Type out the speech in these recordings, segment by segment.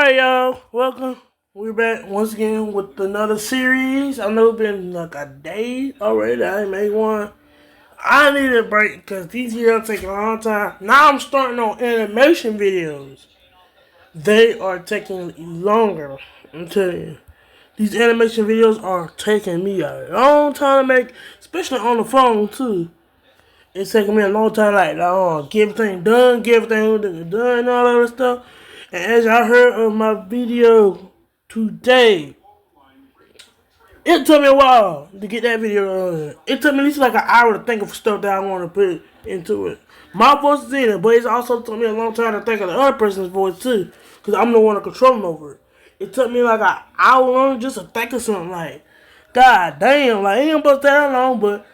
Alright, y'all, welcome. We're back once again with another series. I know it's been like a day already. I ain't made one. I need a break because these videos take a long time. Now I'm starting on animation videos. They are taking longer. I'm telling you. These animation videos are taking me a long time to make, especially on the phone too. It's taking me a long time, like, get everything done, and all that other stuff. And as I heard of my video today, it took me a while to get that video done. It took me at least like an hour to think of stuff that I want to put into it. My voice is in it, but it also took me a long time to think of the other person's voice too, because I'm the one controlling over it. It took me like an hour long just to think of something like, God damn, like, it ain't supposed to take that long, but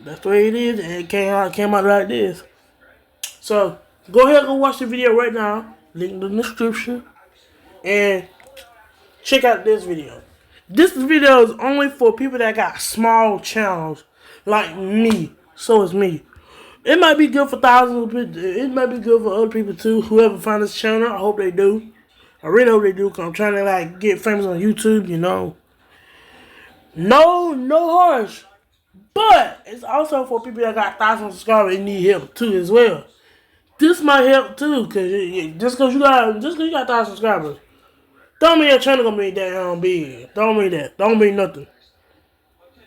that's the way it is, and it came out like this. So, go ahead and go watch the video right now. Link in the description. And check out this video. This video is only for people that got small channels like me. So is me. It might be good for thousands of people. It might be good for other people too. Whoever find this channel, I hope they do. I really hope they do, because I'm trying to like get famous on YouTube, you know. No harsh. But it's also for people that got thousands of subscribers and need help too as well. This might help too, cause just cause you got 1,000 subscribers, don't mean your channel gonna be that big. Don't mean that. Don't mean nothing.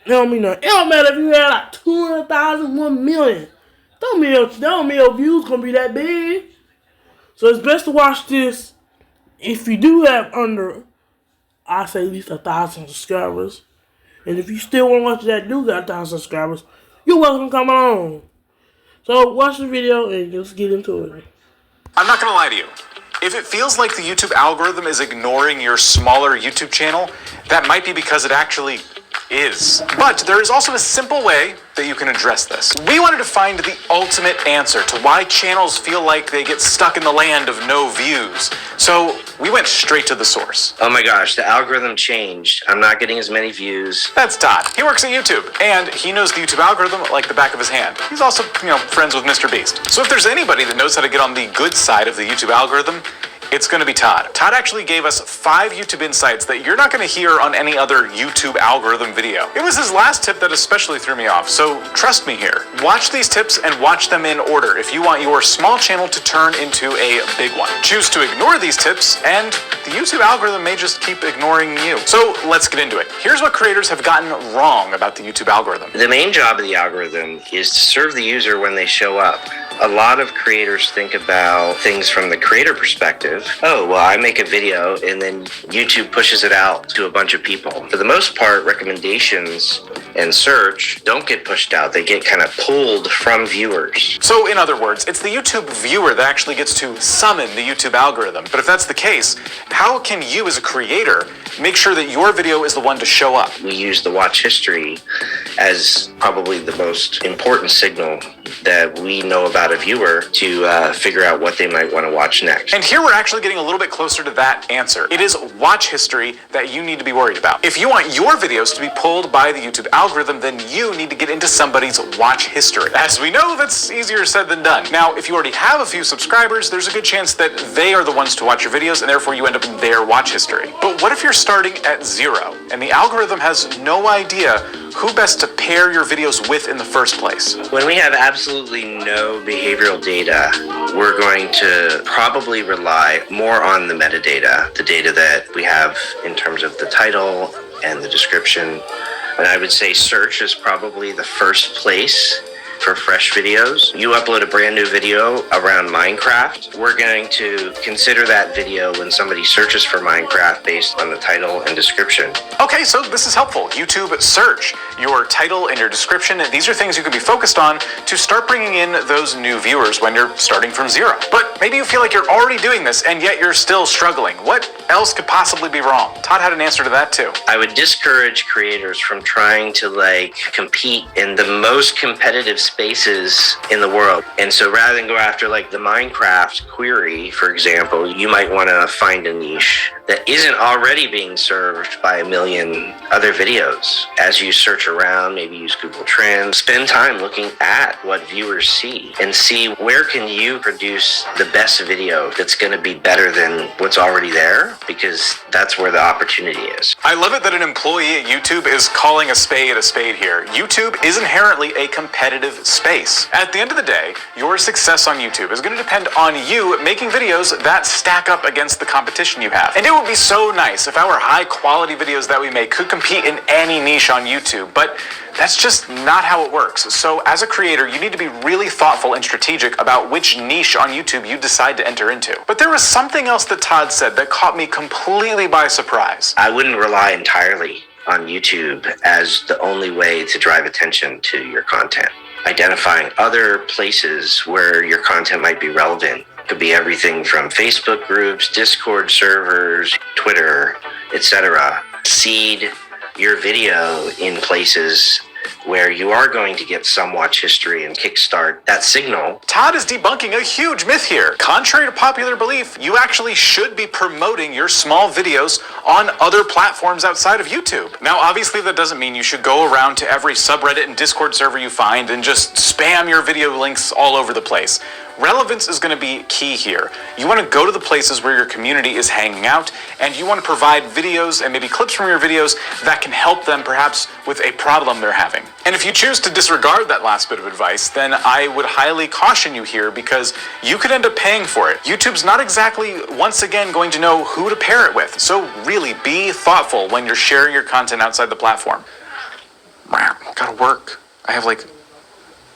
It don't mean nothing. It don't matter if you had like 200,000, 1 million. Don't mean your views gonna be that big. So it's best to watch this if you do have under, I say at least 1,000 subscribers. And if you still want to watch that do got 1,000 subscribers, you're welcome to come along. So watch the video and just get into it. I'm not gonna lie to you. If it feels like the YouTube algorithm is ignoring your smaller YouTube channel, that might be because it actually is. But there is also a simple way that you can address this. We wanted to find the ultimate answer to why channels feel like they get stuck in the land of no views. So we went straight to the source. Oh my gosh, the algorithm changed. I'm not getting as many views. That's Todd. He works at YouTube, and he knows the YouTube algorithm like the back of his hand. He's also, friends with Mr. Beast. So if there's anybody that knows how to get on the good side of the YouTube algorithm, it's going to be Todd. Todd actually gave us 5 YouTube insights that you're not going to hear on any other YouTube algorithm video. It was his last tip that especially threw me off, so trust me here. Watch these tips and watch them in order if you want your small channel to turn into a big one. Choose to ignore these tips, and the YouTube algorithm may just keep ignoring you. So let's get into it. Here's what creators have gotten wrong about the YouTube algorithm. The main job of the algorithm is to serve the user when they show up. A lot of creators think about things from the creator perspective. Oh, well, I make a video and then YouTube pushes it out to a bunch of people. For the most part, recommendations and search don't get pushed out. They get kind of pulled from viewers. So in other words, it's the YouTube viewer that actually gets to summon the YouTube algorithm. But if that's the case, how can you as a creator make sure that your video is the one to show up? We use the watch history as probably the most important signal that we know about a viewer to figure out what they might want to watch next. And here we're actually getting a little bit closer to that answer. It is watch history that you need to be worried about. If you want your videos to be pulled by the YouTube algorithm, then you need to get into somebody's watch history. As we know, that's easier said than done. Now, if you already have a few subscribers, there's a good chance that they are the ones to watch your videos, and therefore you end up in their watch history. But what if you're starting at 0, and the algorithm has no idea who best to pair your videos with in the first place? When we have absolutely no behavioral data, we're going to probably rely more on the metadata, the data that we have in terms of the title and the description. And I would say search is probably the first place for fresh videos. You upload a brand new video around Minecraft, we're going to consider that video when somebody searches for Minecraft based on the title and description. Okay, so this is helpful. YouTube search, your title and your description, these are things you can be focused on to start bringing in those new viewers when you're starting from 0. But maybe you feel like you're already doing this and yet you're still struggling. What else could possibly be wrong? Todd had an answer to that too. I would discourage creators from trying to compete in the most competitive spaces in the world. And so rather than go after like the Minecraft query, for example, you might want to find a niche that isn't already being served by a million other videos. As you search around, maybe use Google Trends, spend time looking at what viewers see and see where can you produce the best video that's going to be better than what's already there, because that's where the opportunity is. I love it that an employee at YouTube is calling a spade here. YouTube is inherently a competitive space. At the end of the day, your success on YouTube is going to depend on you making videos that stack up against the competition you have. And it would be so nice if our high quality videos that we make could compete in any niche on YouTube, but that's just not how it works. So as a creator, you need to be really thoughtful and strategic about which niche on YouTube you decide to enter into. But there was something else that Todd said that caught me completely by surprise. I wouldn't rely entirely on YouTube as the only way to drive attention to your content. Identifying other places where your content might be relevant could be everything from Facebook groups, Discord servers, Twitter, etc. Seed your video in places where you are going to get some watch history and kickstart that signal. Todd is debunking a huge myth here. Contrary to popular belief, you actually should be promoting your small videos on other platforms outside of YouTube. Now, obviously, that doesn't mean you should go around to every subreddit and Discord server you find and just spam your video links all over the place. Relevance is going to be key here. You want to go to the places where your community is hanging out, and you want to provide videos and maybe clips from your videos that can help them perhaps with a problem they're having. And if you choose to disregard that last bit of advice, then I would highly caution you here, because you could end up paying for it. YouTube's not exactly, once again, going to know who to pair it with. So really be thoughtful when you're sharing your content outside the platform. Gotta work. I have like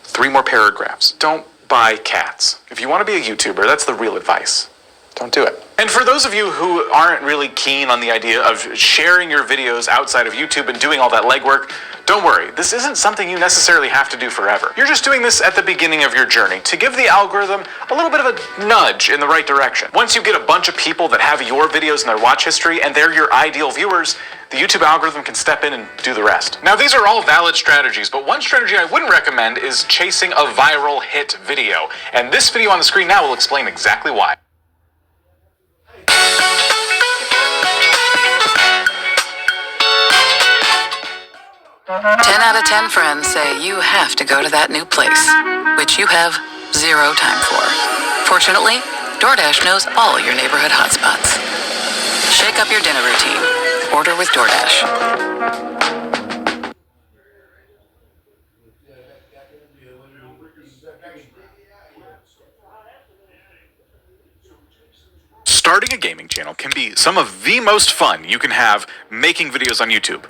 3 more paragraphs. Don't buy cats. If you want to be a YouTuber, that's the real advice. Don't do it. And for those of you who aren't really keen on the idea of sharing your videos outside of YouTube and doing all that legwork, don't worry, this isn't something you necessarily have to do forever. You're just doing this at the beginning of your journey to give the algorithm a little bit of a nudge in the right direction. Once you get a bunch of people that have your videos in their watch history and they're your ideal viewers, the YouTube algorithm can step in and do the rest. Now, these are all valid strategies, but one strategy I wouldn't recommend is chasing a viral hit video. And this video on the screen now will explain exactly why. 10 out of 10 friends say you have to go to that new place, which you have 0 time for. Fortunately, DoorDash knows all your neighborhood hotspots. Shake up your dinner routine. Order with DoorDash. Starting a gaming channel can be some of the most fun you can have making videos on YouTube.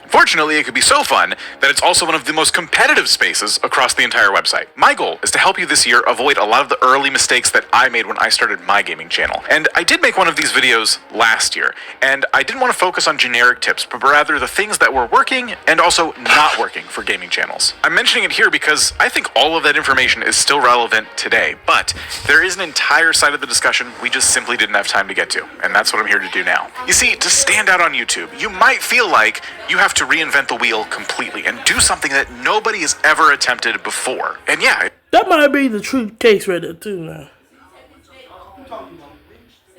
Fortunately, it could be so fun that it's also one of the most competitive spaces across the entire website. My goal is to help you this year avoid a lot of the early mistakes that I made when I started my gaming channel. And I did make one of these videos last year, and I didn't want to focus on generic tips, but rather the things that were working and also not working for gaming channels. I'm mentioning it here because I think all of that information is still relevant today, but there is an entire side of the discussion we just simply didn't have time to get to, and that's what I'm here to do now. You see, to stand out on YouTube, you might feel like you have to reinvent the wheel completely and do something that nobody has ever attempted before. And yeah, that might be the true case right there too now.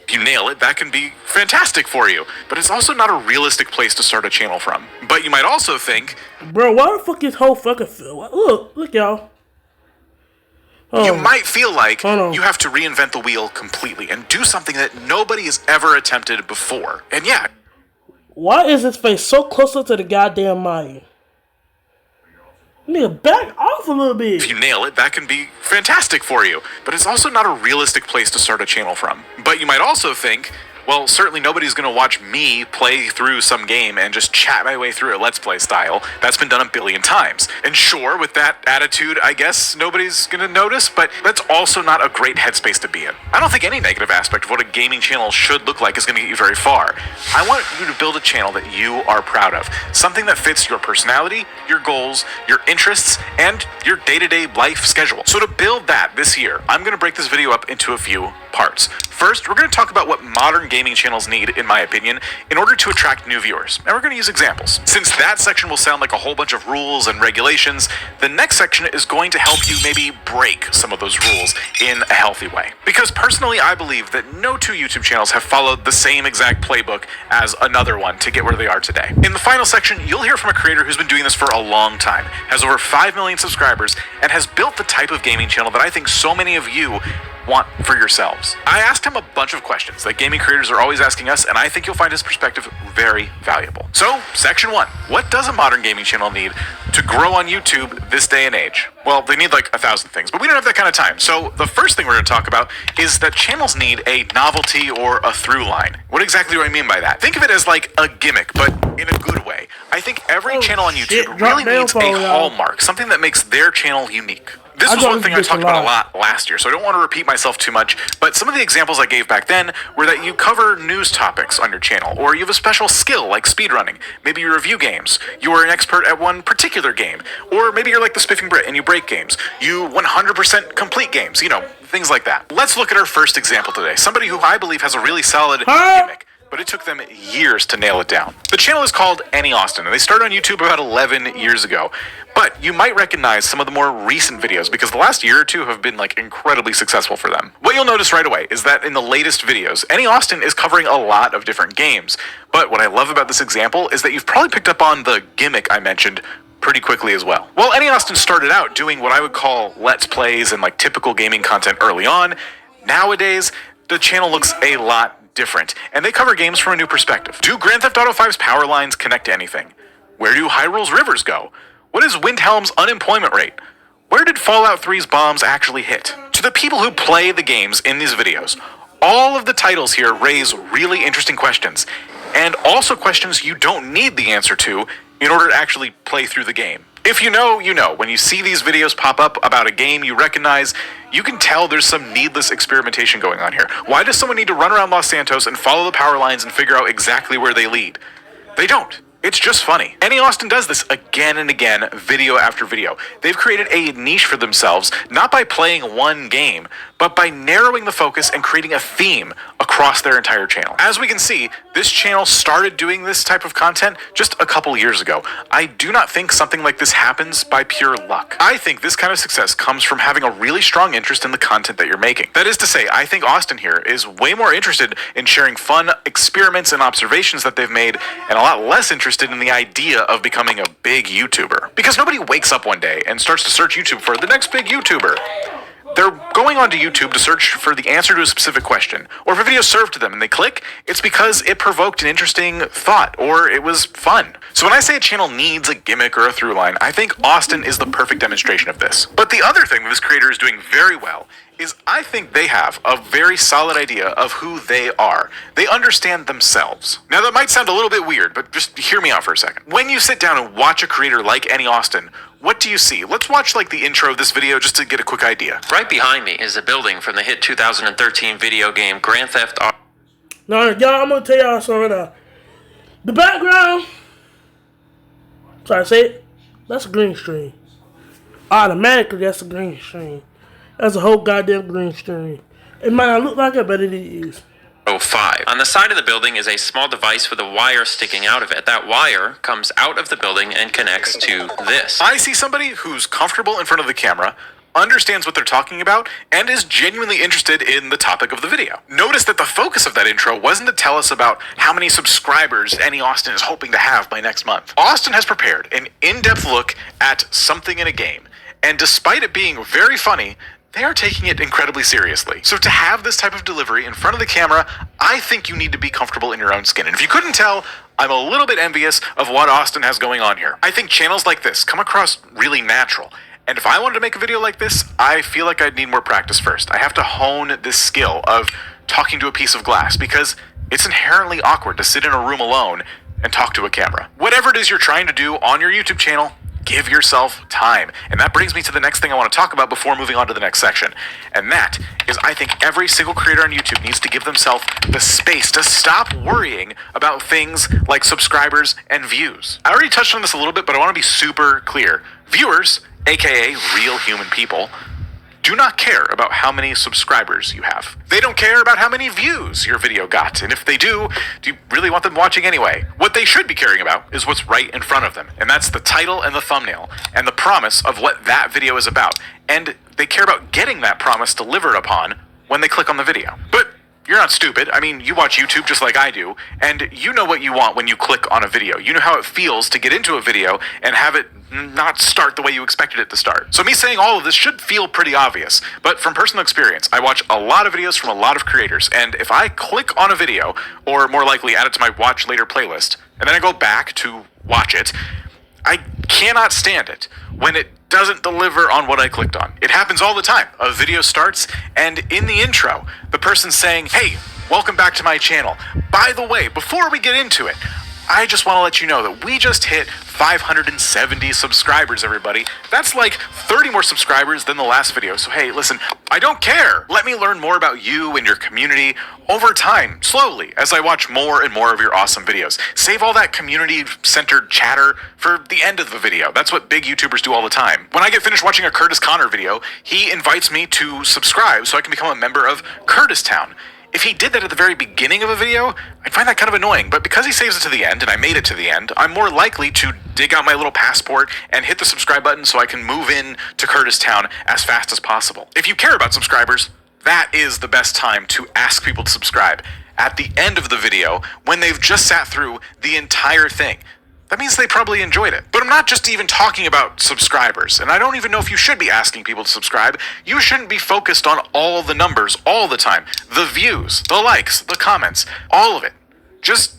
if you nail it, that can be fantastic for you. But it's also not a realistic place to start a channel from. But you might also think, bro, why the fuck is whole fucking look y'all. You might feel like you have to reinvent the wheel completely and do something that nobody has ever attempted before. And yeah, why is his face so closer to the goddamn mic? Nigga, back off a little bit. if you nail it, that can be fantastic for you. But it's also not a realistic place to start a channel from. But you might also think, well, certainly nobody's going to watch me play through some game and just chat my way through it Let's Play style. That's been done a billion times. And sure, with that attitude, I guess nobody's going to notice, but that's also not a great headspace to be in. I don't think any negative aspect of what a gaming channel should look like is going to get you very far. I want you to build a channel that you are proud of. Something that fits your personality, your goals, your interests, and your day-to-day life schedule. So to build that this year, I'm going to break this video up into a few parts. First, we're going to talk about what modern gaming channels need, in my opinion, in order to attract new viewers. And we're going to use examples. Since that section will sound like a whole bunch of rules and regulations, the next section is going to help you maybe break some of those rules in a healthy way. Because personally, I believe that no two YouTube channels have followed the same exact playbook as another one to get where they are today. In the final section, you'll hear from a creator who's been doing this for a long time, has over 5 million subscribers, and has built the type of gaming channel that I think so many of you want for yourselves. I asked him a bunch of questions that gaming creators are always asking us, and I think you'll find his perspective very valuable. So, section 1. What does a modern gaming channel need to grow on YouTube this day and age? Well, they need like 1,000 things, but we don't have that kind of time. So the first thing we're going to talk about is that channels need a novelty or a through line. What exactly do I mean by that? Think of it as like a gimmick, but in a good way. I think every channel on YouTube really needs a hallmark, something that makes their channel unique. This was one thing I talked about a lot last year, so I don't want to repeat myself too much, but some of the examples I gave back then were that you cover news topics on your channel, or you have a special skill like speedrunning. Maybe you review games. You are an expert at one particular game. Or maybe you're like the Spiffing Brit and you break games. You 100% complete games, you know, things like that. Let's look at our first example today. Somebody who I believe has a really solid gimmick, but it took them years to nail it down. The channel is called Any Austin, and they started on YouTube about 11 years ago. But you might recognize some of the more recent videos because the last year or two have been like incredibly successful for them. What you'll notice right away is that in the latest videos, Any Austin is covering a lot of different games. But what I love about this example is that you've probably picked up on the gimmick I mentioned pretty quickly as well. Well, Any Austin started out doing what I would call Let's Plays and like typical gaming content early on. Nowadays, the channel looks a lot different, and they cover games from a new perspective. Do Grand Theft Auto 5's power lines connect to anything? Where do Hyrule's rivers go? What is Windhelm's unemployment rate? Where did Fallout 3's bombs actually hit? To the people who play the games in these videos, all of the titles here raise really interesting questions, and also questions you don't need the answer to in order to actually play through the game. If you know, you know. When you see these videos pop up about a game you recognize, you can tell there's some needless experimentation going on here. Why does someone need to run around Los Santos and follow the power lines and figure out exactly where they lead? They don't. It's just funny. Any Austin does this again and again, video after video. They've created a niche for themselves, not by playing one game, but by narrowing the focus and creating a theme across their entire channel. As we can see, this channel started doing this type of content just a couple years ago. I do not think something like this happens by pure luck. I think this kind of success comes from having a really strong interest in the content that you're making. That is to say, I think Austin here is way more interested in sharing fun experiments and observations that they've made, and a lot less interested in the idea of becoming a big YouTuber. Because nobody wakes up one day and starts to search YouTube for the next big YouTuber. They're going onto YouTube to search for the answer to a specific question, or if a video served to them and they click, it's because it provoked an interesting thought, or it was fun. So when I say a channel needs a gimmick or a through line, I think Austin is the perfect demonstration of this. But the other thing that this creator is doing very well is I think they have a very solid idea of who they are. They understand themselves. Now that might sound a little bit weird, but just hear me out for a second. When you sit down and watch a creator like Any Austin, what do you see? Let's watch like the intro of this video just to get a quick idea. Right behind me is a building from the hit 2013 video game Grand Theft Auto. Now, y'all, I'm gonna tell y'all something now. The background, sorry, I say it, that's a green screen. Automatically, that's a green screen. That's a whole goddamn green screen. It might not look like it, but it is. 05. On the side of the building is a small device with a wire sticking out of it. That wire comes out of the building and connects to this. I see somebody who's comfortable in front of the camera, understands what they're talking about, and is genuinely interested in the topic of the video. Notice that the focus of that intro wasn't to tell us about how many subscribers Any Austin is hoping to have by next month. Austin has prepared an in-depth look at something in a game, and despite it being very funny, they are taking it incredibly seriously. So to have this type of delivery in front of the camera, I think you need to be comfortable in your own skin. And if you couldn't tell, I'm a little bit envious of what Austin has going on here. I think channels like this come across really natural. And if I wanted to make a video like this, I feel like I'd need more practice first. I have to hone this skill of talking to a piece of glass because it's inherently awkward to sit in a room alone and talk to a camera. Whatever it is you're trying to do on your YouTube channel, give yourself time. And that brings me to the next thing I want to talk about before moving on to the next section. And that is I think every single creator on YouTube needs to give themselves the space to stop worrying about things like subscribers and views. I already touched on this a little bit, but I want to be super clear. Viewers, aka real human people, do not care about how many subscribers you have. They don't care about how many views your video got, and if they do you really want them watching anyway? What they should be caring about is what's right in front of them, and that's the title and the thumbnail, and the promise of what that video is about. And they care about getting that promise delivered upon when they click on the video. But you're not stupid. I mean, you watch YouTube just like I do, and you know what you want when you click on a video. You know how it feels to get into a video and have it not start the way you expected it to start. So me saying all of this should feel pretty obvious, but from personal experience, I watch a lot of videos from a lot of creators, and if I click on a video, or more likely add it to my watch later playlist, and then I go back to watch it, I cannot stand it when it doesn't deliver on what I clicked on. It happens all the time. A video starts, and in the intro, the person's saying, "Hey, welcome back to my channel. By the way, before we get into it, I just want to let you know that we just hit 570 subscribers, everybody. That's like 30 more subscribers than the last video. So hey, listen, I don't care. Let me learn more about you and your community over time, slowly, as I watch more and more of your awesome videos. Save all that community-centered chatter for the end of the video. That's what big YouTubers do all the time. When I get finished watching a Curtis Connor video, he invites me to subscribe so I can become a member of Curtis Town. If he did that at the very beginning of a video, I'd find that kind of annoying, but because he saves it to the end, and I made it to the end, I'm more likely to dig out my little passport and hit the subscribe button so I can move in to Curtis Town as fast as possible. If you care about subscribers, that is the best time to ask people to subscribe. At the end of the video, when they've just sat through the entire thing. That means they probably enjoyed it. But I'm not just even talking about subscribers, and I don't even know if you should be asking people to subscribe. You shouldn't be focused on all the numbers all the time. The views, the likes, the comments, all of it. Just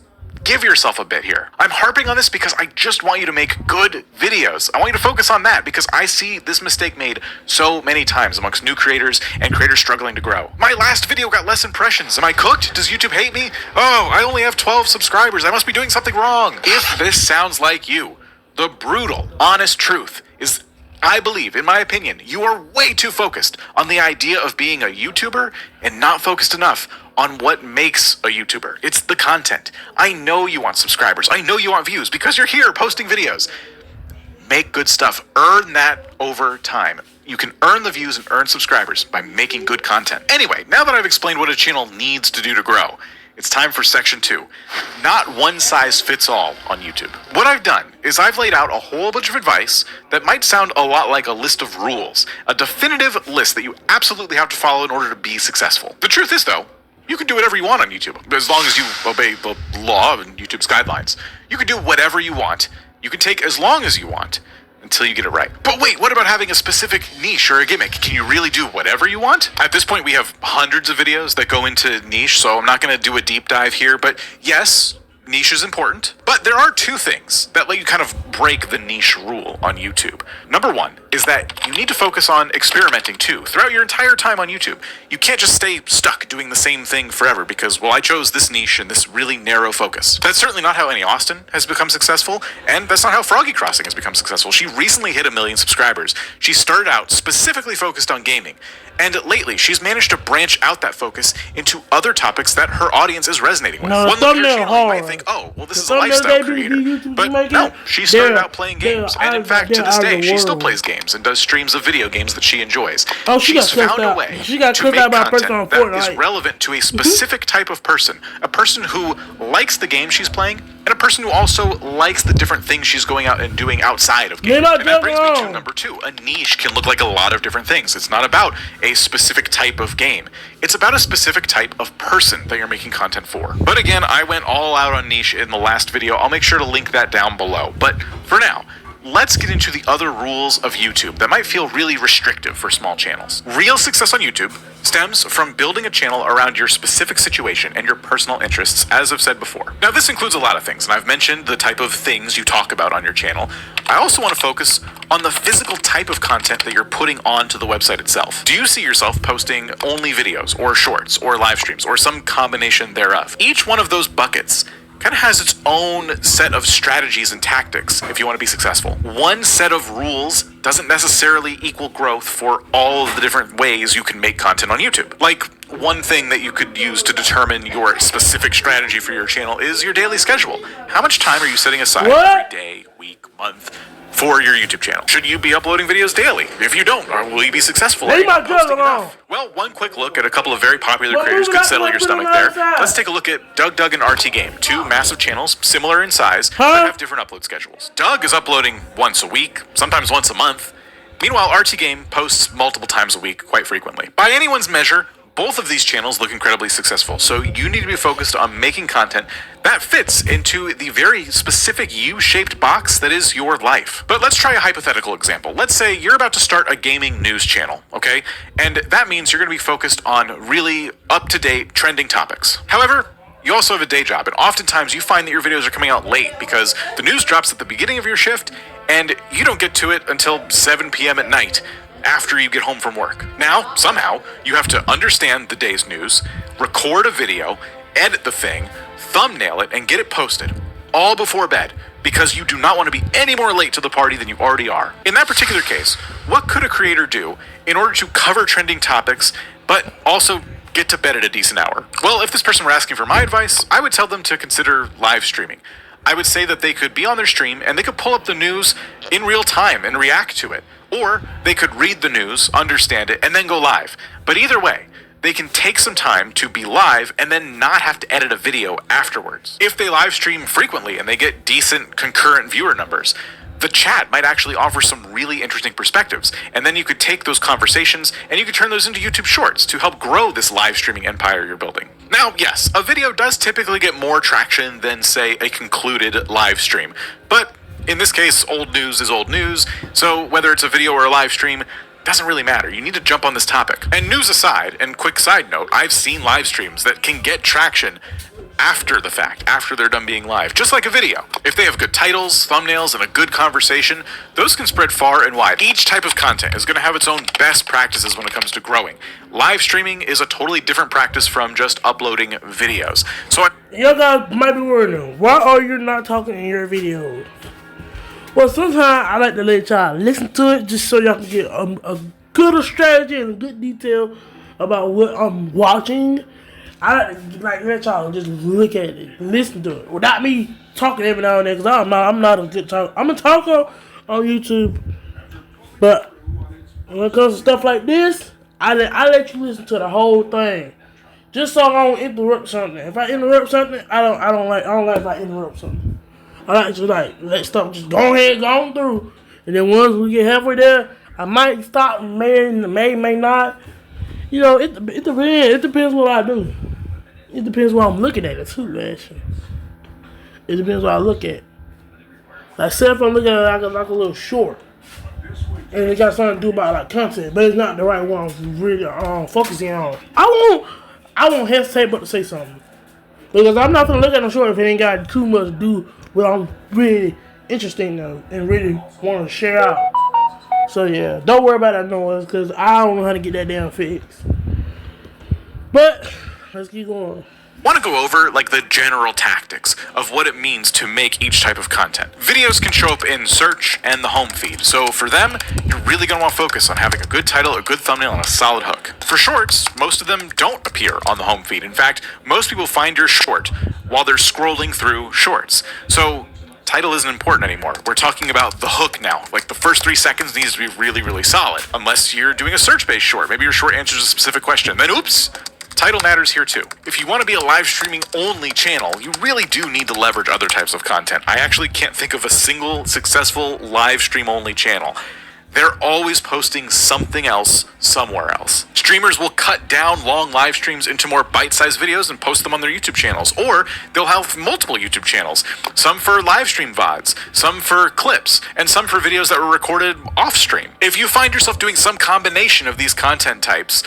give yourself a bit here. I'm harping on this because I just want you to make good videos. I want you to focus on that because I see this mistake made so many times amongst new creators and creators struggling to grow. My last video got less impressions. Am I cooked? Does YouTube hate me? Oh, I only have 12 subscribers. I must be doing something wrong. If this sounds like you, the brutal, honest truth is, I believe, in my opinion, you are way too focused on the idea of being a YouTuber and not focused enough on what makes a YouTuber. It's the content. I know you want subscribers. I know you want views because you're here posting videos. Make good stuff. Earn that over time. You can earn the views and earn subscribers by making good content. Anyway, now that I've explained what a channel needs to do to grow, it's time for section 2. Not one size fits all on YouTube. What I've done is I've laid out a whole bunch of advice that might sound a lot like a list of rules, a definitive list that you absolutely have to follow in order to be successful. The truth is, though, you can do whatever you want on YouTube, as long as you obey the law and YouTube's guidelines. You can do whatever you want. You can take as long as you want until you get it right. But wait, what about having a specific niche or a gimmick? Can you really do whatever you want? At this point, we have hundreds of videos that go into niche, so I'm not going to do a deep dive here, but yes, niche is important. But there are two things that let you kind of break the niche rule on YouTube. Number one is that you need to focus on experimenting too throughout your entire time on YouTube. You can't just stay stuck doing the same thing forever because, well, I chose this niche and this really narrow focus. That's certainly not how Annie Austin has become successful, and that's not how Froggy Crossing has become successful. She recently hit 1 million subscribers. She started out specifically focused on gaming, and lately she's managed to branch out that focus into other topics that her audience is resonating with. No, One look at her channel, you hard. might think, oh, well, this is a lifestyle creator. But no, she started out playing games, and in fact, to this day, she still plays games and does streams of video games that she enjoys. Oh, she She's got found a out. way She got to clipped make out by a person on content that is Fortnite. relevant to a specific type of person, a person who likes the game she's playing, and a person who also likes the different things she's going out and doing outside of games. And that brings me to number 2. A niche can look like a lot of different things. It's not about a specific type of game. It's about a specific type of person that you're making content for. But again, I went all out on niche in the last video. I'll make sure to link that down below. But for now, let's get into the other rules of YouTube that might feel really restrictive for small channels. Real success on YouTube stems from building a channel around your specific situation and your personal interests, as I've said before. Now, this includes a lot of things, and I've mentioned the type of things you talk about on your channel. I also want to focus on the physical type of content that you're putting onto the website itself. Do you see yourself posting only videos, or shorts, or live streams, or some combination thereof? Each one of those buckets kind of has its own set of strategies and tactics if you want to be successful. One set of rules doesn't necessarily equal growth for all of the different ways you can make content on YouTube. Like, one thing that you could use to determine your specific strategy for your channel is your daily schedule. How much time are you setting aside every day, week, month for your YouTube channel? Should you be uploading videos daily? If you don't, or will you be successful? Leave my posting jug alone. enough? Well, one quick look at a couple of very popular Well, creators move it could up, settle put your it stomach on the there. other side. Let's take a look at Doug and RT.Game, two massive channels, similar in size, Huh? but have different upload schedules. Doug is uploading once a week, sometimes once a month. Meanwhile, RT.Game posts multiple times a week, quite frequently. By anyone's measure, both of these channels look incredibly successful, so you need to be focused on making content that fits into the very specific U-shaped box that is your life. But let's try a hypothetical example. Let's say you're about to start a gaming news channel, okay? And that means you're going to be focused on really up-to-date trending topics. However, you also have a day job, and oftentimes you find that your videos are coming out late because the news drops at the beginning of your shift, and you don't get to it until 7 p.m. at night, after you get home from work. Now, somehow, you have to understand the day's news, record a video, edit the thing, thumbnail it, and get it posted, all before bed, because you do not want to be any more late to the party than you already are. In that particular case, what could a creator do in order to cover trending topics, but also get to bed at a decent hour? Well, if this person were asking for my advice, I would tell them to consider live streaming. I would say that they could be on their stream and they could pull up the news in real time and react to it. Or they could read the news, understand it, and then go live. But either way, they can take some time to be live and then not have to edit a video afterwards. If they live stream frequently and they get decent concurrent viewer numbers, the chat might actually offer some really interesting perspectives. And then you could take those conversations and you could turn those into YouTube shorts to help grow this live streaming empire you're building. Now, yes, a video does typically get more traction than, say, a concluded live stream. But in this case, old news is old news, so whether it's a video or a live stream, doesn't really matter. You need to jump on this topic. And news aside, and quick side note, I've seen live streams that can get traction after the fact, after they're done being live, just like a video. If they have good titles, thumbnails, and a good conversation, those can spread far and wide. Each type of content is going to have its own best practices when it comes to growing. Live streaming is a totally different practice from just uploading videos. So Y'all guys might be wondering, why are you not talking in your videos? Well, sometimes I like to let y'all listen to it just so y'all can get a good strategy and a good detail about what I'm watching. I like let y'all just look at it and listen to it without me talking every now and then, because I'm not a good talker. I'm a talker on YouTube, but when it comes to stuff like this, I let you listen to the whole thing, just so I don't interrupt something. If I interrupt something, I don't like if I interrupt something. I like to let stuff just go ahead, go on through, and then once we get halfway there, I might stop, may not. You know, it depends. It depends what I do. It depends what I'm looking at it too, actually. It depends what I look at. Like, say if I'm looking at it like a little short, and it got something to do about like content, but it's not the right one I'm really focusing on. I won't hesitate but to say something, because I'm not gonna look at a short if it ain't got too much to do with what I'm really interested in and really want to share out. So yeah, don't worry about that noise, because I don't know how to get that damn fixed. But let's keep going. want to go over like the general tactics of what it means to make each type of content. Videos can show up in search and the home feed, so for them, you're really going to want to focus on having a good title, a good thumbnail, and a solid hook. For shorts, most of them don't appear on the home feed. In fact, most people find your short while they're scrolling through shorts. So title isn't important anymore. We're talking about the hook now. Like the first 3 seconds needs to be really, really solid. Unless you're doing a search-based short. Maybe your short answers a specific question. Then oops, title matters here too. If you want to be a live streaming only channel, you really do need to leverage other types of content. I actually can't think of a single successful live stream only channel. They're always posting something else somewhere else. Streamers will cut down long live streams into more bite-sized videos and post them on their YouTube channels, or they'll have multiple YouTube channels, some for live stream VODs, some for clips, and some for videos that were recorded off stream. If you find yourself doing some combination of these content types,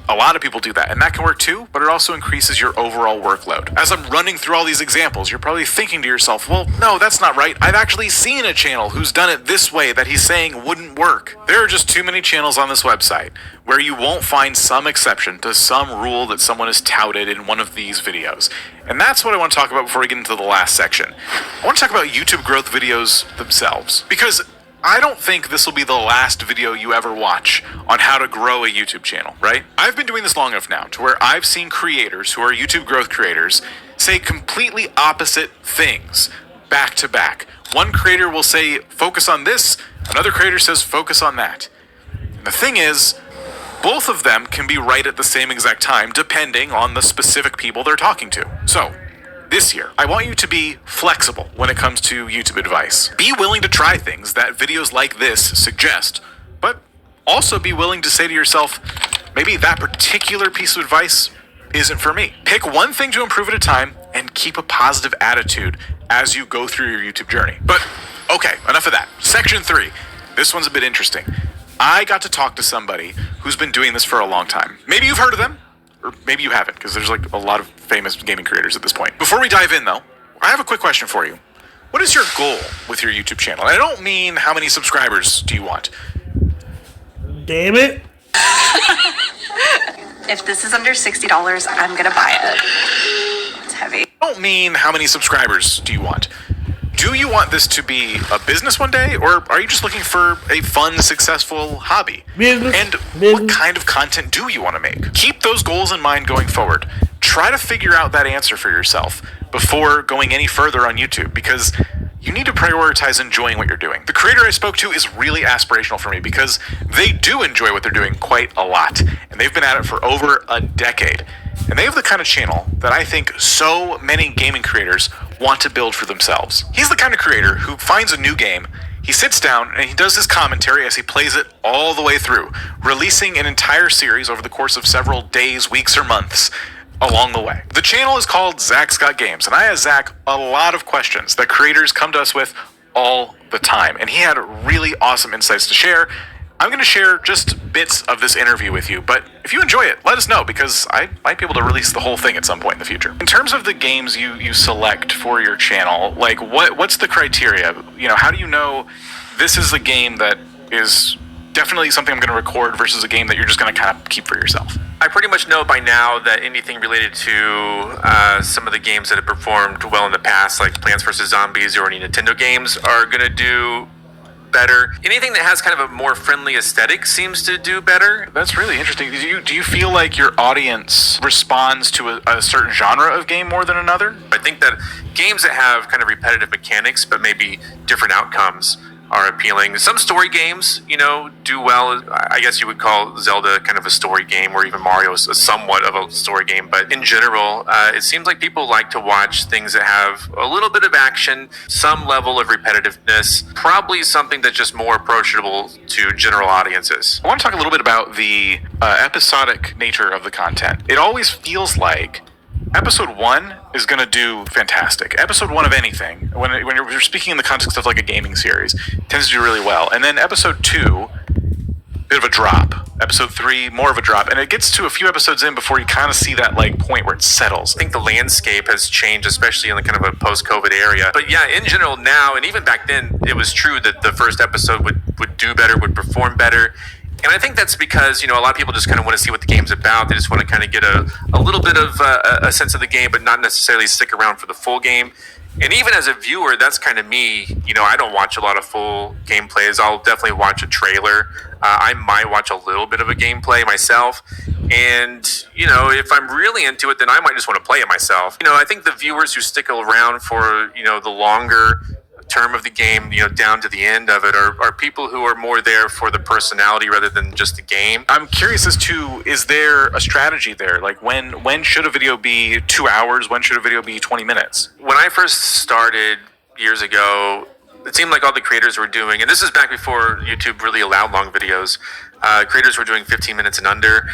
a lot of people do that, and that can work too, but it also increases your overall workload. As I'm running through all these examples, you're probably thinking to yourself, well, no, that's not right. I've actually seen a channel who's done it this way that he's saying wouldn't work. There are just too many channels on this website where you won't find some exception to some rule that someone has touted in one of these videos. And that's what I want to talk about before we get into the last section. I want to talk about YouTube growth videos themselves, because I don't think this will be the last video you ever watch on how to grow a YouTube channel, right? I've been doing this long enough now to where I've seen creators who are YouTube growth creators say completely opposite things back to back One creator will say, focus on this, another creator says, focus on that. And the thing is, both of them can be right at the same exact time, depending on the specific people they're talking to. So, this year, I want you to be flexible when it comes to YouTube advice. Be willing to try things that videos like this suggest, but also be willing to say to yourself, maybe that particular piece of advice isn't for me. Pick one thing to improve at a time and keep a positive attitude as you go through your YouTube journey. But, okay, enough of that. Section 3. This one's a bit interesting. I got to talk to somebody who's been doing this for a long time. Maybe you've heard of them, or maybe you haven't, because there's like a lot of famous gaming creators at this point. Before we dive in, though, I have a quick question for you. What is your goal with your YouTube channel? And I don't mean how many subscribers do you want. Damn it. If this is under $60, I'm gonna buy it. It's heavy. I don't mean how many subscribers do you want. Do you want this to be a business one day, or are you just looking for a fun, successful hobby? Business. And Business. what kind of content do you want to make? Keep those goals in mind going forward. Try to figure out that answer for yourself before going any further on YouTube, because you need to prioritize enjoying what you're doing. The creator I spoke to is really aspirational for me because they do enjoy what they're doing quite a lot, and they've been at it for over a decade. And they have the kind of channel that I think so many gaming creators want to build for themselves. He's the kind of creator who finds a new game, he sits down and he does his commentary as he plays it all the way through, releasing an entire series over the course of several days, weeks, or months along the way. The channel is called Zach's Got Games, and I asked Zach a lot of questions that creators come to us with all the time, and he had really awesome insights to share. I'm going to share just bits of this interview with you, but if you enjoy it, let us know, because I might be able to release the whole thing at some point in the future. In terms of the games you select for your channel, like what's the criteria? You know, how do you know this is a game that is definitely something I'm going to record versus a game that you're just going to kind of keep for yourself? I pretty much know by now that anything related to some of the games that have performed well in the past, like Plants vs. Zombies or any Nintendo games, are going to do better. Anything that has kind of a more friendly aesthetic seems to do better. That's really interesting. Do you feel like your audience responds to a certain genre of game more than another? I think that games that have kind of repetitive mechanics but maybe different outcomes are appealing. Some story games, you know, do well. I guess you would call Zelda kind of a story game, or even Mario is somewhat of a story game. But in general, it seems like people like to watch things that have a little bit of action, some level of repetitiveness, probably something that's just more approachable to general audiences. I want to talk a little bit about the episodic nature of the content. It always feels like Episode 1 is going to do fantastic. Episode 1 of anything, when you're speaking in the context of like a gaming series, tends to do really well. And then Episode 2, bit of a drop. Episode 3, more of a drop. And it gets to a few episodes in before you kind of see that like point where it settles. I think the landscape has changed, especially in the kind of a post-COVID area. But yeah, in general now, and even back then, it was true that the first episode would do better, would perform better. And I think that's because, you know, a lot of people just kind of want to see what the game's about. They just want to kind of get a little bit of a sense of the game, but not necessarily stick around for the full game. And even as a viewer, that's kind of me. You know, I don't watch a lot of full gameplays. I'll definitely watch a trailer. I might watch a little bit of a gameplay myself. And, you know, if I'm really into it, then I might just want to play it myself. You know, I think the viewers who stick around for, you know, the longer term of the game, you know, down to the end of it, are people who are more there for the personality rather than just the game. I'm curious as to, is there a strategy there? Like when should a video be 2 hours? When should a video be 20 minutes? When I first started years ago, it seemed like all the creators were doing, and this is back before YouTube really allowed long videos, creators were doing 15 minutes and under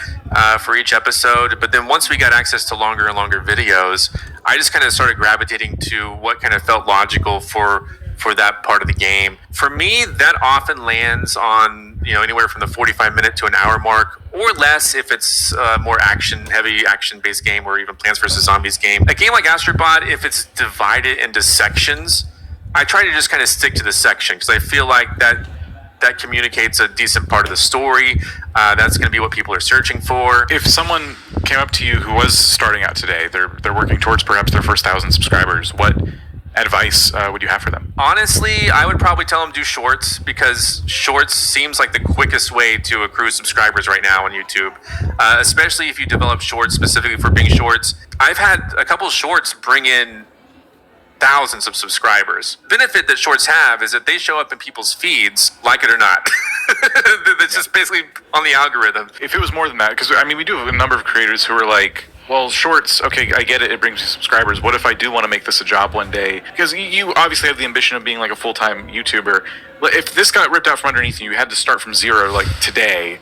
for each episode. But then once we got access to longer and longer videos, I just kind of started gravitating to what kind of felt logical for that part of the game. For me, that often lands on, you know, anywhere from the 45-minute to an hour mark, or less if it's a more heavy action-based game, or even Plants vs. Zombies game. A game like Astrobot, if it's divided into sections, I try to just kind of stick to the section, because I feel like that communicates a decent part of the story. That's going to be what people are searching for. If someone came up to you who was starting out today, they're working towards perhaps their first 1,000 subscribers, what advice would you have for them? Honestly, I would probably tell them do shorts, because shorts seems like the quickest way to accrue subscribers right now on YouTube, especially if you develop shorts specifically for being shorts. I've had a couple shorts bring in thousands of subscribers. Benefit that shorts have is that they show up in people's feeds, like it or not. That's just basically on the algorithm. If it was more than that, because I mean, we do have a number of creators who are like, well, shorts, okay, I get it, it brings you subscribers. What if I do want to make this a job one day? Because you obviously have the ambition of being like a full-time YouTuber. If this got ripped out from underneath you, you had to start from zero, like today,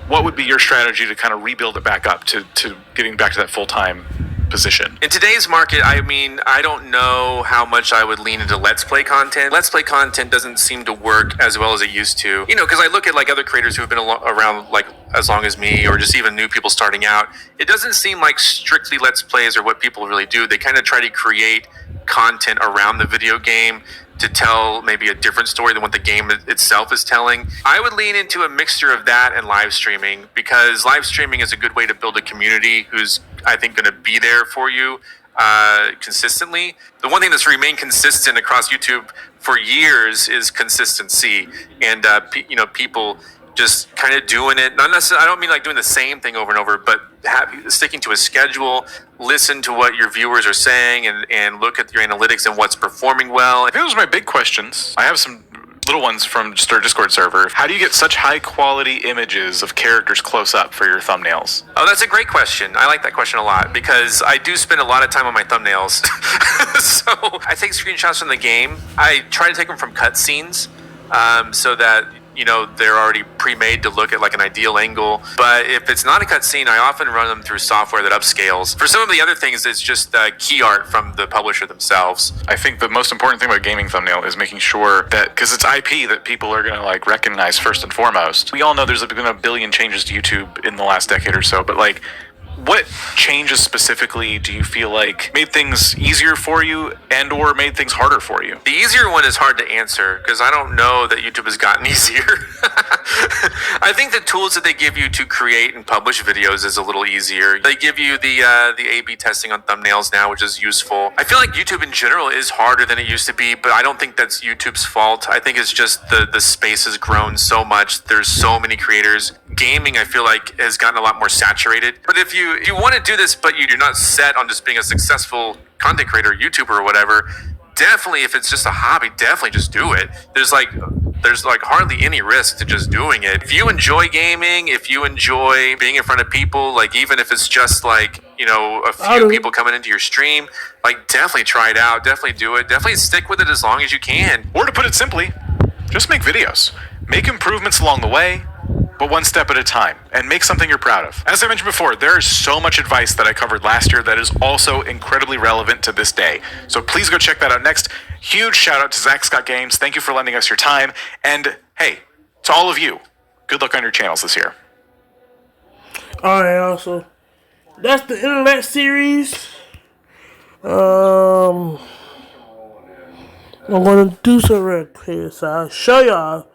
what would be your strategy to kind of rebuild it back up to getting back to that full-time position? In today's market, I mean, I don't know how much I would lean into Let's Play content. Let's Play content doesn't seem to work as well as it used to. You know, because I look at like other creators who have been around like as long as me, or just even new people starting out. It doesn't seem like strictly Let's Plays are what people really do. They kind of try to create content around the video game to tell maybe a different story than what the game itself is telling. I would lean into a mixture of that and live streaming, because live streaming is a good way to build a community who's, I think, going to be there for you consistently. The one thing that's remained consistent across YouTube for years is consistency, and people just kind of doing it. Not necessarily, I don't mean like doing the same thing over and over, but sticking to a schedule, listen to what your viewers are saying, and look at your analytics and what's performing well. Those are my big questions. I have some little ones from just our Discord server. How do you get such high quality images of characters close up for your thumbnails? Oh, that's a great question. I like that question a lot, because I do spend a lot of time on my thumbnails. So I take screenshots from the game. I try to take them from cutscenes, so that they're already pre-made to look at like an ideal angle. But if it's not a cutscene, I often run them through software that upscales. For some of the other things, it's just key art from the publisher themselves. I think the most important thing about gaming thumbnail is making sure that, because it's IP that people are going to like recognize first and foremost. We all know there's been a billion changes to YouTube in the last decade or so, but like, what changes specifically do you feel like made things easier for you and or made things harder for you? The easier one is hard to answer, because I don't know that YouTube has gotten easier. I think the tools that they give you to create and publish videos is a little easier. They give you the A/B testing on thumbnails now, which is useful. I feel like YouTube in general is harder than it used to be, but I don't think that's YouTube's fault. I think it's just the space has grown so much. There's so many creators. Gaming, I feel like, has gotten a lot more saturated. But if you want to do this, but you're not set on just being a successful content creator, YouTuber or whatever, definitely, if it's just a hobby, definitely just do it. There's like hardly any risk to just doing it. If you enjoy gaming, if you enjoy being in front of people, like even if it's just like, a few people coming into your stream, like definitely try it out, definitely do it, definitely stick with it as long as you can. Or to put it simply, just make videos. Make improvements along the way, but one step at a time, and make something you're proud of. As I mentioned before, there is so much advice that I covered last year that is also incredibly relevant to this day. So please go check that out next. Huge shout out to Zach Scott Games. Thank you for lending us your time. And hey, to all of you, good luck on your channels this year. Alright, also, that's the internet series. I'm gonna do some real quick, so I'll show y'all.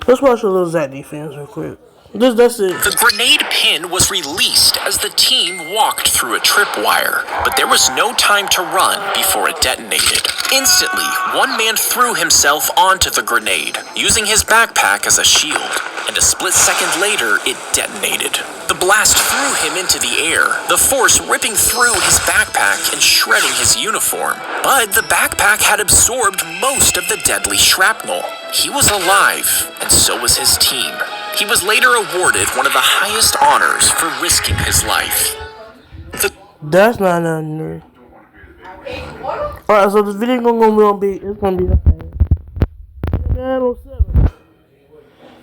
Let's watch a little Zach defense real quick. That's it. The grenade pin was released as the team walked through a tripwire, but there was no time to run before it detonated. Instantly, one man threw himself onto the grenade, using his backpack as a shield, and a split second later, it detonated. The blast threw him into the air, the force ripping through his backpack and shredding his uniform. But the backpack had absorbed most of the deadly shrapnel. He was alive, and so was his team. He was later awarded one of the highest honors for risking his life. That's not nothing new. Alright, so this video gonna be it's gonna be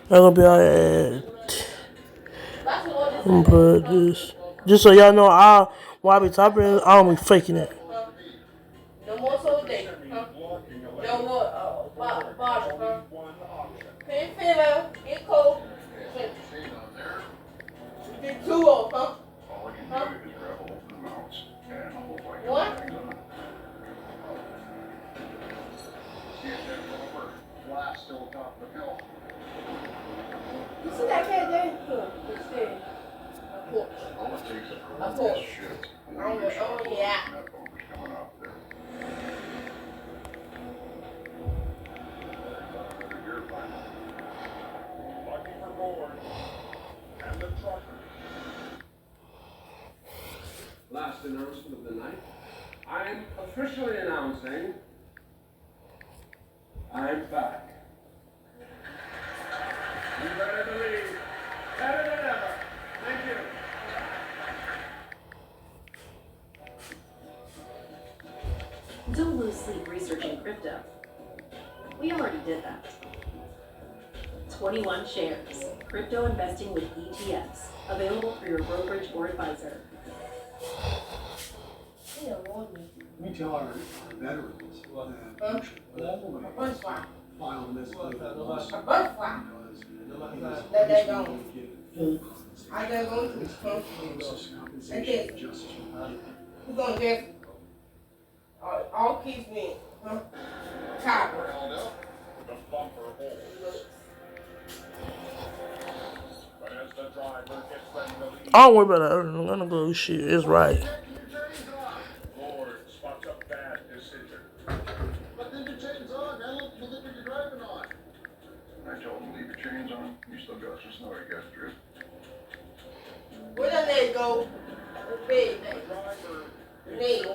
gonna be alright. I'm gonna put this just so y'all know while I be typing, I don't be faking it. No more soul day, huh? No more bottle, huh? Can't feel it, get cold. Get 2 off, huh? Huh? What? You see that cat there? It's there. A porch. A porch. Oh yeah. Last announcement of the night. I'm officially announcing I'm back. You better believe, better than ever. Thank you. Don't lose sleep researching crypto. We already did that. 21 shares. Crypto investing with ETFs. Available through your brokerage or advisor. We tell our veterans that you should file this lawsuit because Let that go. get full I gotta go to the compensation justice for Who's gonna guess? All kids win. Huh? Copper. I don't worry about that. I'm gonna go shit. It's right. But leave your chains on, man. Look what you're driving on. I told him leave your chains on. You still got some snow, you got drip. Where that leg go? The bed, leg.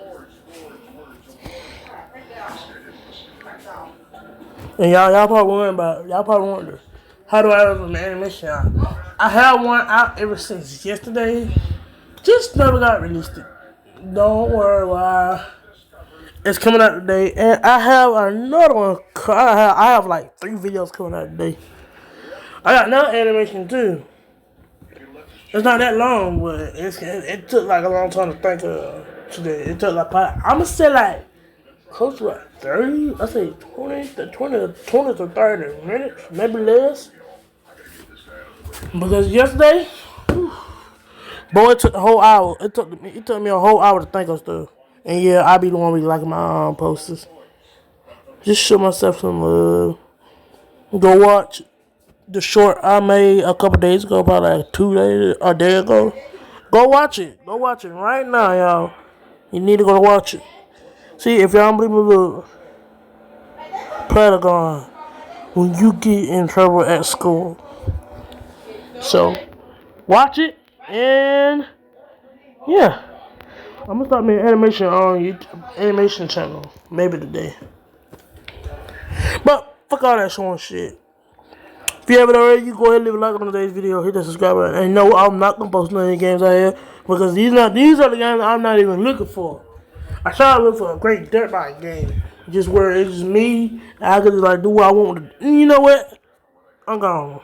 And y'all probably wonder, how do I have an animation out? I have one out ever since yesterday. Just never got released. Don't worry why. It's coming out today, and I have another one. I have like 3 videos coming out today. I got another animation too. It's not that long, but it took like a long time to think of today. It took like I'm gonna say like close to like 30. I say 20 to 30 minutes, maybe less. Because yesterday, boy, it took the whole hour. It took me a whole hour to think of stuff. And yeah, I be the one be liking my posters. Just show myself some love. Go watch the short I made a couple days ago, probably like 2 days, a day ago. Go watch it. Go watch it right now, y'all. You need to go watch it. See, if y'all don't believe me, look. Pentagon, when you get in trouble at school. So, watch it, and yeah. I'm gonna start making animation on YouTube, animation channel, maybe today. But, fuck all that showing shit. If you haven't already, you go ahead and leave a like on today's video, hit that subscribe button. And no, I'm not gonna post none of the games out here, because these are the games I'm not even looking for. I try to look for a great dirt bike game, just where it's just me, and I can just like do what I want to do. And you know what? I'm gone.